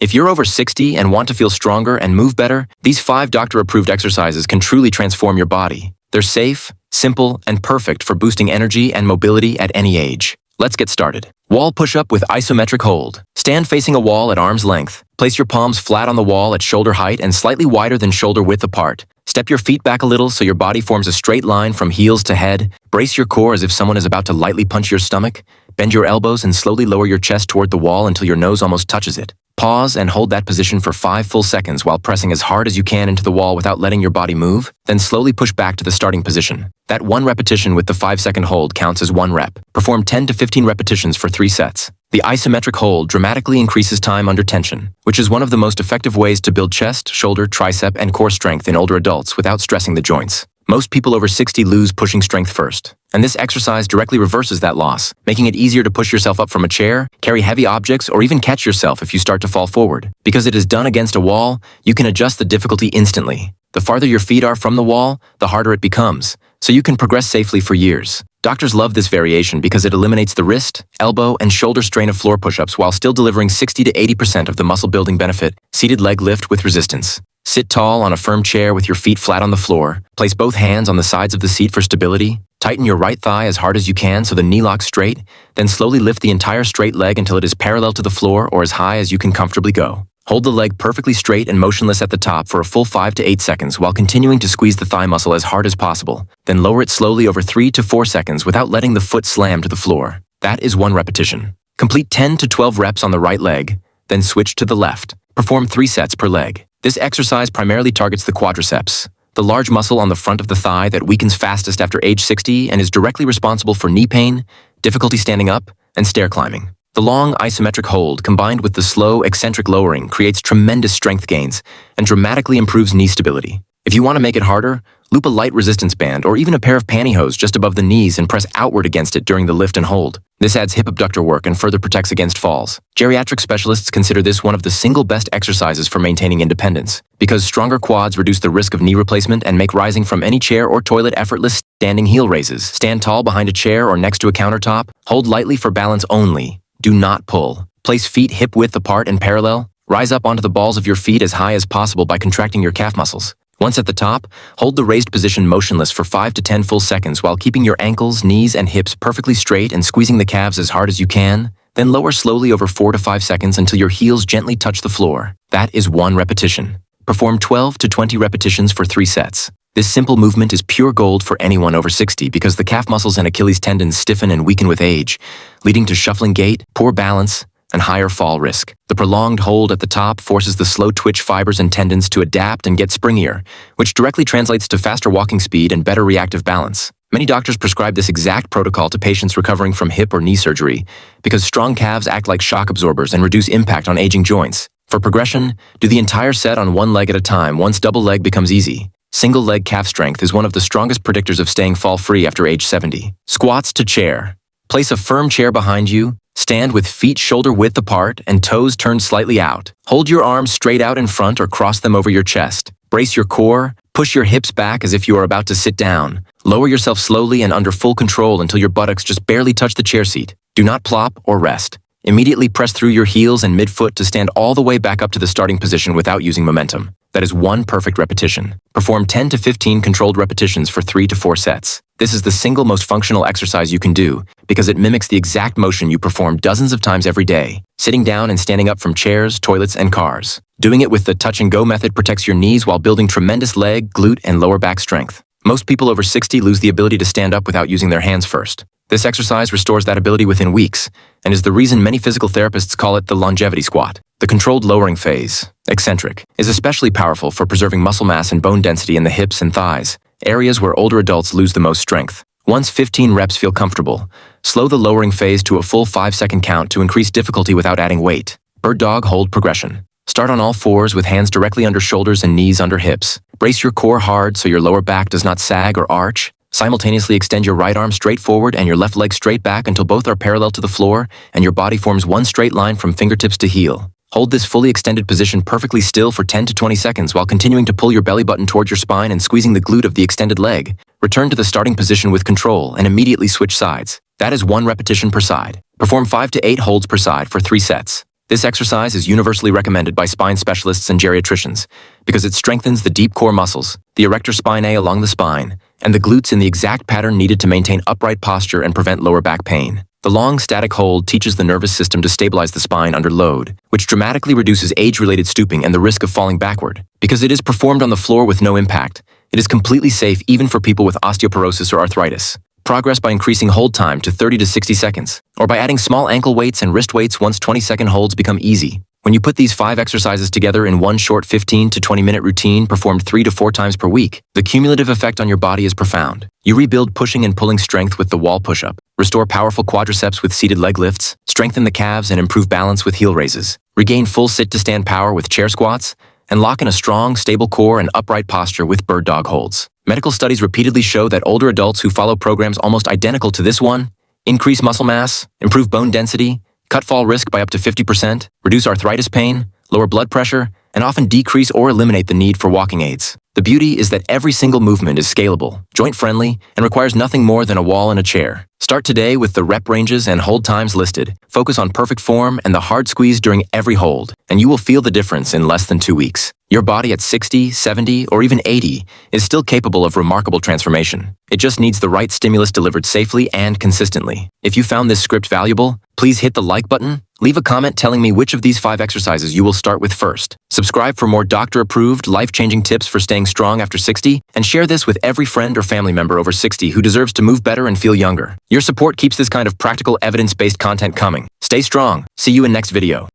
If you're over 60 and want to feel stronger and move better, these 5 doctor-approved exercises can truly transform your body. They're safe, simple, and perfect for boosting energy and mobility at any age. Let's get started. Wall push-up with isometric hold. Stand facing a wall at arm's length. Place your palms flat on the wall at shoulder height and slightly wider than shoulder width apart. Step your feet back a little so your body forms a straight line from heels to head. Brace your core as if someone is about to lightly punch your stomach. Bend your elbows and slowly lower your chest toward the wall until your nose almost touches it. Pause and hold that position for 5 full seconds while pressing as hard as you can into the wall without letting your body move. Then slowly push back to the starting position. That 1 repetition with the 5-second hold counts as 1 rep. Perform 10 to 15 repetitions for 3 sets. The isometric hold dramatically increases time under tension, which is one of the most effective ways to build chest, shoulder, tricep, and core strength in older adults without stressing the joints. Most people over 60 lose pushing strength first, and this exercise directly reverses that loss, making it easier to push yourself up from a chair, carry heavy objects, or even catch yourself if you start to fall forward. Because it is done against a wall, you can adjust the difficulty instantly. The farther your feet are from the wall, the harder it becomes, so you can progress safely for years. Doctors love this variation because it eliminates the wrist, elbow, and shoulder strain of floor push-ups while still delivering 60 to 80% of the muscle-building benefit. Seated leg lift with resistance. Sit tall on a firm chair with your feet flat on the floor. Place both hands on the sides of the seat for stability. Tighten your right thigh as hard as you can so the knee locks straight. Then slowly lift the entire straight leg until it is parallel to the floor or as high as you can comfortably go. Hold the leg perfectly straight and motionless at the top for a full 5 to 8 seconds while continuing to squeeze the thigh muscle as hard as possible. Then lower it slowly over 3 to 4 seconds without letting the foot slam to the floor. That is 1 repetition. Complete 10 to 12 reps on the right leg, then switch to the left. Perform 3 sets per leg. This exercise primarily targets the quadriceps, the large muscle on the front of the thigh that weakens fastest after age 60 and is directly responsible for knee pain, difficulty standing up, and stair climbing. The long isometric hold combined with the slow eccentric lowering creates tremendous strength gains and dramatically improves knee stability. If you want to make it harder, loop a light resistance band or even a pair of pantyhose just above the knees and press outward against it during the lift and hold. This adds hip abductor work and further protects against falls. Geriatric specialists consider this one of the single best exercises for maintaining independence, because stronger quads reduce the risk of knee replacement and make rising from any chair or toilet effortless. Standing heel raises. Stand tall behind a chair or next to a countertop. Hold lightly for balance only. Do not pull. Place feet hip-width apart and parallel. Rise up onto the balls of your feet as high as possible by contracting your calf muscles. Once at the top, hold the raised position motionless for 5 to 10 full seconds while keeping your ankles, knees, and hips perfectly straight and squeezing the calves as hard as you can. Then lower slowly over 4 to 5 seconds until your heels gently touch the floor. That is 1 repetition. Perform 12 to 20 repetitions for 3 sets. This simple movement is pure gold for anyone over 60 because the calf muscles and Achilles tendons stiffen and weaken with age, leading to shuffling gait, poor balance, and higher fall risk. The prolonged hold at the top forces the slow twitch fibers and tendons to adapt and get springier, which directly translates to faster walking speed and better reactive balance. Many doctors prescribe this exact protocol to patients recovering from hip or knee surgery because strong calves act like shock absorbers and reduce impact on aging joints. For progression, do the entire set on 1 leg at a time once double leg becomes easy. Single leg calf strength is one of the strongest predictors of staying fall-free after age 70. Squats to chair. Place a firm chair behind you. Stand with feet shoulder width apart and toes turned slightly out. Hold your arms straight out in front or cross them over your chest. Brace your core. Push your hips back as if you are about to sit down. Lower yourself slowly and under full control until your buttocks just barely touch the chair seat. Do not plop or rest. Immediately press through your heels and midfoot to stand all the way back up to the starting position without using momentum. That is 1 perfect repetition. Perform 10 to 15 controlled repetitions for 3 to 4 sets. This is the single most functional exercise you can do because it mimics the exact motion you perform dozens of times every day, sitting down and standing up from chairs, toilets, and cars. Doing it with the touch-and-go method protects your knees while building tremendous leg, glute, and lower back strength. Most people over 60 lose the ability to stand up without using their hands first. This exercise restores that ability within weeks and is the reason many physical therapists call it the longevity squat. The controlled lowering phase, eccentric, is especially powerful for preserving muscle mass and bone density in the hips and thighs, areas where older adults lose the most strength. Once 15 reps feel comfortable, slow the lowering phase to a full 5-second count to increase difficulty without adding weight. Bird dog hold progression. Start on all fours with hands directly under shoulders and knees under hips. Brace your core hard so your lower back does not sag or arch. Simultaneously extend your right arm straight forward and your left leg straight back until both are parallel to the floor and your body forms one straight line from fingertips to heel. Hold this fully extended position perfectly still for 10 to 20 seconds while continuing to pull your belly button towards your spine and squeezing the glute of the extended leg. Return to the starting position with control and immediately switch sides. That is 1 repetition per side. Perform 5 to 8 holds per side for 3 sets. This exercise is universally recommended by spine specialists and geriatricians because it strengthens the deep core muscles, the erector spinae along the spine, and the glutes in the exact pattern needed to maintain upright posture and prevent lower back pain. The long static hold teaches the nervous system to stabilize the spine under load, which dramatically reduces age-related stooping and the risk of falling backward. Because it is performed on the floor with no impact, it is completely safe even for people with osteoporosis or arthritis. Progress by increasing hold time to 30 to 60 seconds, or by adding small ankle weights and wrist weights once 20-second holds become easy. When you put these 5 exercises together in one short 15 to 20-minute routine performed 3 to 4 times per week, the cumulative effect on your body is profound. You rebuild pushing and pulling strength with the wall push-up, restore powerful quadriceps with seated leg lifts, strengthen the calves and improve balance with heel raises, regain full sit-to-stand power with chair squats, and lock in a strong, stable core and upright posture with bird dog holds. Medical studies repeatedly show that older adults who follow programs almost identical to this one increase muscle mass, improve bone density, cut fall risk by up to 50%, reduce arthritis pain, lower blood pressure, and often decrease or eliminate the need for walking aids. The beauty is that every single movement is scalable, joint-friendly, and requires nothing more than a wall and a chair. Start today with the rep ranges and hold times listed. Focus on perfect form and the hard squeeze during every hold, and you will feel the difference in less than 2 weeks. Your body at 60, 70, or even 80 is still capable of remarkable transformation. It just needs the right stimulus delivered safely and consistently. If you found this script valuable, please hit the like button, leave a comment telling me which of these 5 exercises you will start with first. Subscribe for more doctor-approved, life-changing tips for staying strong after 60, and share this with every friend or family member over 60 who deserves to move better and feel younger. Your support keeps this kind of practical, evidence-based content coming. Stay strong. See you in next video.